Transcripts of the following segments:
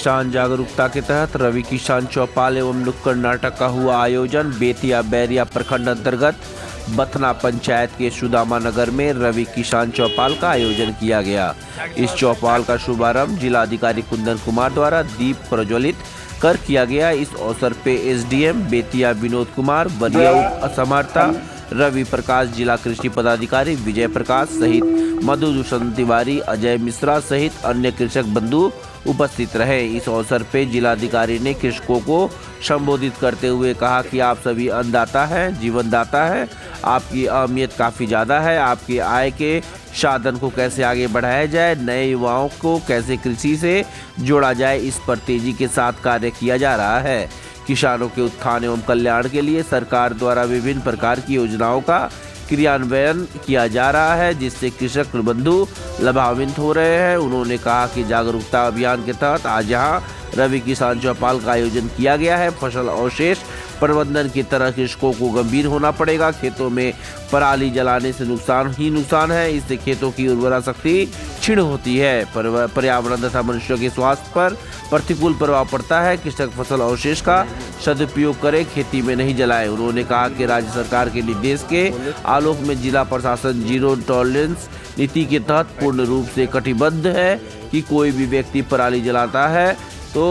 किसान जागरूकता के तहत रवि किसान चौपाल एवं नुक्कड़ नाटक का हुआ आयोजन। बेतिया बैरिया प्रखंड अंतर्गत बथना पंचायत के सुदामा नगर में रवि किसान चौपाल का आयोजन किया गया। इस चौपाल का शुभारंभ जिलाधिकारी कुंदन कुमार द्वारा दीप प्रज्वलित कर किया गया। इस अवसर पे एसडीएम बेतिया विनोद कुमार, वरीय उप समर्था रवि प्रकाश, जिला कृषि पदाधिकारी विजय प्रकाश सहित मधुसूदन तिवारी, अजय मिश्रा सहित अन्य कृषक बंधु उपस्थित रहे। इस अवसर पे जिलाधिकारी ने कृषकों को संबोधित करते हुए कहा कि आप सभी अन्नदाता हैं, जीवनदाता हैं, आपकी अहमियत काफ़ी ज़्यादा है। आपके आय के साधन को कैसे आगे बढ़ाया जाए, नए युवाओं को कैसे कृषि से जोड़ा जाए, इस पर तेजी के साथ कार्य किया जा रहा है। किसानों के उत्थान एवं कल्याण के लिए सरकार द्वारा विभिन्न प्रकार की योजनाओं का क्रियान्वयन किया जा रहा है, जिससे कृषक बंधु लाभान्वित हो रहे हैं। उन्होंने कहा कि जागरूकता अभियान के तहत आज यहाँ रवि किसान चौपाल का आयोजन किया गया है। फसल अवशेष प्रबंधन की तरह कृषकों को गंभीर होना पड़ेगा। खेतों में पराली जलाने से नुकसान ही नुकसान है, इससे खेतों की उर्वरा शक्ति क्षीण होती है, पर्यावरण तथा मनुष्यों के स्वास्थ्य पर प्रतिकूल प्रभाव पड़ता है। कृषक फसल अवशेष का सदुपयोग करे, खेती में नहीं जलाए। उन्होंने कहा कि राज्य सरकार के निर्देश के आलोक में जिला प्रशासन जीरो टॉलरेंस नीति के तहत पूर्ण रूप से कटिबद्ध है कि कोई भी व्यक्ति पराली जलाता है तो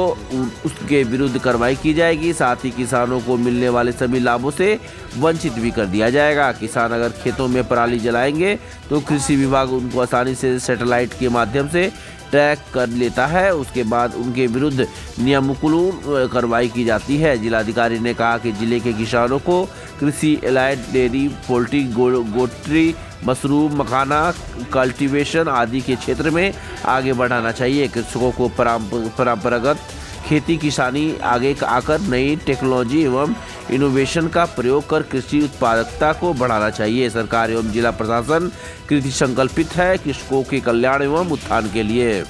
उसके विरुद्ध कार्रवाई की जाएगी। साथ ही किसानों को मिलने वाले सभी लाभों से वंचित भी कर दिया जाएगा। किसान अगर खेतों में पराली जलाएंगे तो कृषि विभाग उनको आसानी से सैटेलाइट के माध्यम से ट्रैक कर लेता है। उसके बाद उनके विरुद्ध नियमानुकूल कार्रवाई की जाती है। जिलाधिकारी ने कहा कि जिले के किसानों को कृषि, एलाइड, डेयरी, पोल्ट्री, गोट्री, मशरूम, मखाना, कल्टीवेशन आदि के क्षेत्र में आगे बढ़ाना चाहिए। कृषकों को परंपरागत खेती किसानी आगे आकर नई टेक्नोलॉजी एवं इनोवेशन का प्रयोग कर कृषि उत्पादकता को बढ़ाना चाहिए। सरकार एवं जिला प्रशासन कृषि संकल्पित है कृषकों के कल्याण एवं उत्थान के लिए।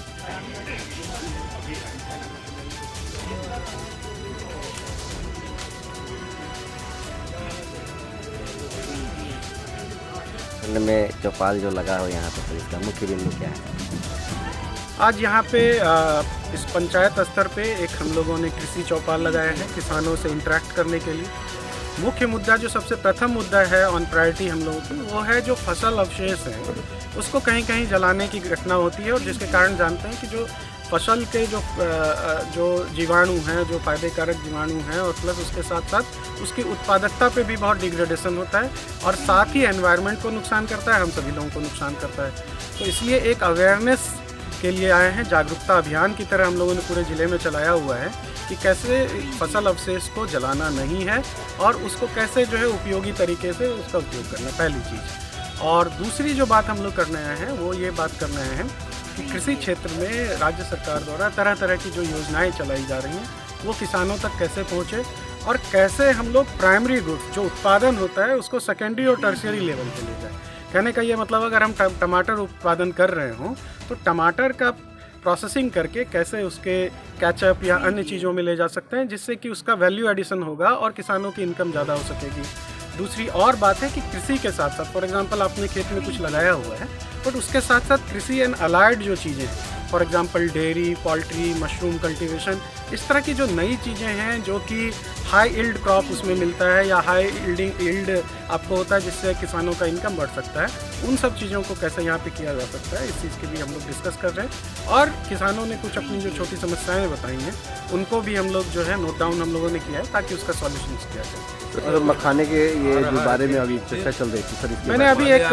में चौपाल जो लगा हो यहाँ पे, इसका मुख्य बिंदु क्या है? आज यहाँ पे इस पंचायत स्तर पे एक हम लोगों ने कृषि चौपाल लगाया है किसानों से इंटरेक्ट करने के लिए। मुख्य मुद्दा जो सबसे प्रथम मुद्दा है ऑन प्रायोरिटी हम लोगों की, वो है जो फसल अवशेष है उसको कहीं कहीं जलाने की घटना होती है, और जिसके कारण जानते हैं कि जो फसल के जो जीवाणु हैं, जो फायदेकारक जीवाणु हैं, और प्लस उसके साथ साथ उसकी उत्पादकता पे भी बहुत डिग्रेडेशन होता है, और साथ ही एनवायरनमेंट को नुकसान करता है, हम सभी लोगों को नुकसान करता है। तो इसलिए एक अवेयरनेस के लिए आए हैं, जागरूकता अभियान की तरह हम लोगों ने पूरे ज़िले में चलाया हुआ है कि कैसे फसल अवशेष को जलाना नहीं है और उसको कैसे जो है उपयोगी तरीके से उसका उपयोग करना, पहली चीज़। और दूसरी जो बात हम लोग करने आए हैं वो ये बात करने आए हैं कि कृषि क्षेत्र में राज्य सरकार द्वारा तरह तरह की जो योजनाएं चलाई जा रही हैं वो किसानों तक कैसे पहुंचे, और कैसे हम लोग प्राइमरी गुड्स जो उत्पादन होता है उसको सेकेंडरी और टर्शियरी लेवल पे ले जाए। कहने का ये मतलब अगर हम टमाटर उत्पादन कर रहे हों तो टमाटर का प्रोसेसिंग करके कैसे उसके कैचअप या अन्य चीज़ों में ले जा सकते हैं, जिससे कि उसका वैल्यू एडिशन होगा और किसानों की इनकम ज़्यादा हो सकेगी। दूसरी और बात है कि कृषि के साथ साथ, फॉर एग्जांपल आपने खेत में कुछ लगाया हुआ है, बट उसके साथ साथ कृषि एंड अलाइड जो चीज़ें हैं, for example dairy, poultry, mushroom cultivation, इस तरह की जो नई चीज़ें हैं जो कि हाई यील्ड क्रॉप उसमें मिलता है या हाई यील्ड आपको होता है, जिससे किसानों का इनकम बढ़ सकता है, उन सब चीज़ों को कैसे यहाँ पे किया जा सकता है, इस चीज़ की भी हम लोग डिस्कस कर रहे हैं। और किसानों ने कुछ अपनी जो छोटी समस्याएं बताई हैं उनको भी हम लोग जो है नोट डाउन हम लोगों ने किया है ताकि उसका सॉल्यूशन किया जाए। और मखाने के ये जो बारे में अभी चर्चा चल रही थी सर, मैंने अभी एक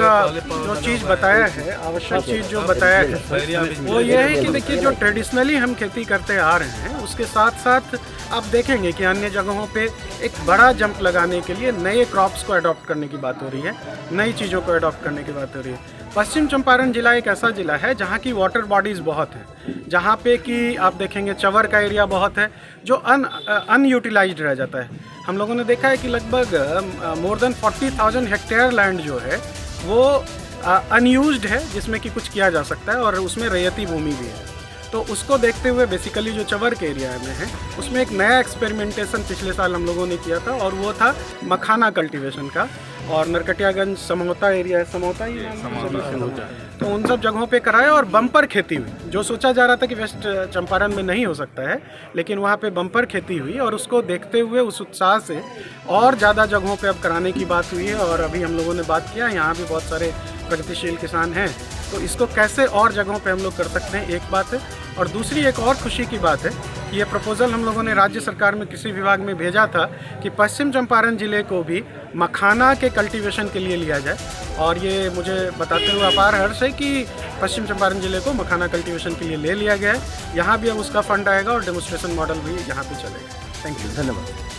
जो चीज़ बताया है, आवश्यक चीज़ जो बताया है वो ये है कि देखिए जो ट्रेडिशनली हम खेती करते आ रहे हैं उसके साथ साथ आप देखेंगे कि अन्य जगहों पे एक बड़ा जंप लगाने के लिए नए क्रॉप्स को अडॉप्ट करने की बात हो रही है, नई चीज़ों को अडॉप्ट करने की बात हो रही है। पश्चिम चंपारण जिला एक ऐसा जिला है जहाँ की वाटर बॉडीज़ बहुत हैं, जहाँ पे कि आप देखेंगे चवर का एरिया बहुत है जो अनयूटिलाइज्ड रह जाता है। हम लोगों ने देखा है कि लगभग मोर देन 40,000 हेक्टेयर लैंड जो है वो अनयूज्ड है, जिसमें कि कुछ किया जा सकता है, और उसमें रैयती भूमि भी है। तो उसको देखते हुए बेसिकली जो चवर के एरिया में है उसमें एक नया एक्सपेरिमेंटेशन पिछले साल हम लोगों ने किया था और वो था मखाना कल्टीवेशन का। और नरकटियागंज समोता एरिया है, समोता ही समोता, तो उन सब जगहों पे कराया और बम्पर खेती हुई। जो सोचा जा रहा था कि वेस्ट चंपारण में नहीं हो सकता है, लेकिन वहाँ पे बम्पर खेती हुई और उसको देखते हुए उस उत्साह से और ज़्यादा जगहों पे अब कराने की बात हुई है। और अभी हम लोगों ने बात किया, यहाँ भी बहुत सारे प्रगतिशील किसान हैं, तो इसको कैसे और जगहों पे हम लोग कर सकते हैं, एक बात है। और दूसरी एक और खुशी की बात है कि ये प्रपोज़ल हम लोगों ने राज्य सरकार में कृषि विभाग में भेजा था कि पश्चिम चंपारण ज़िले को भी मखाना के कल्टीवेशन के लिए लिया जाए। और ये मुझे बताते हुए अपार हर्ष है कि पश्चिम चंपारण ज़िले को मखाना कल्टीवेशन के लिए ले लिया गया है। यहाँ भी अब उसका फंड आएगा और डेमोन्स्ट्रेशन मॉडल भी यहाँ पे चलेगा। थैंक यू, धन्यवाद।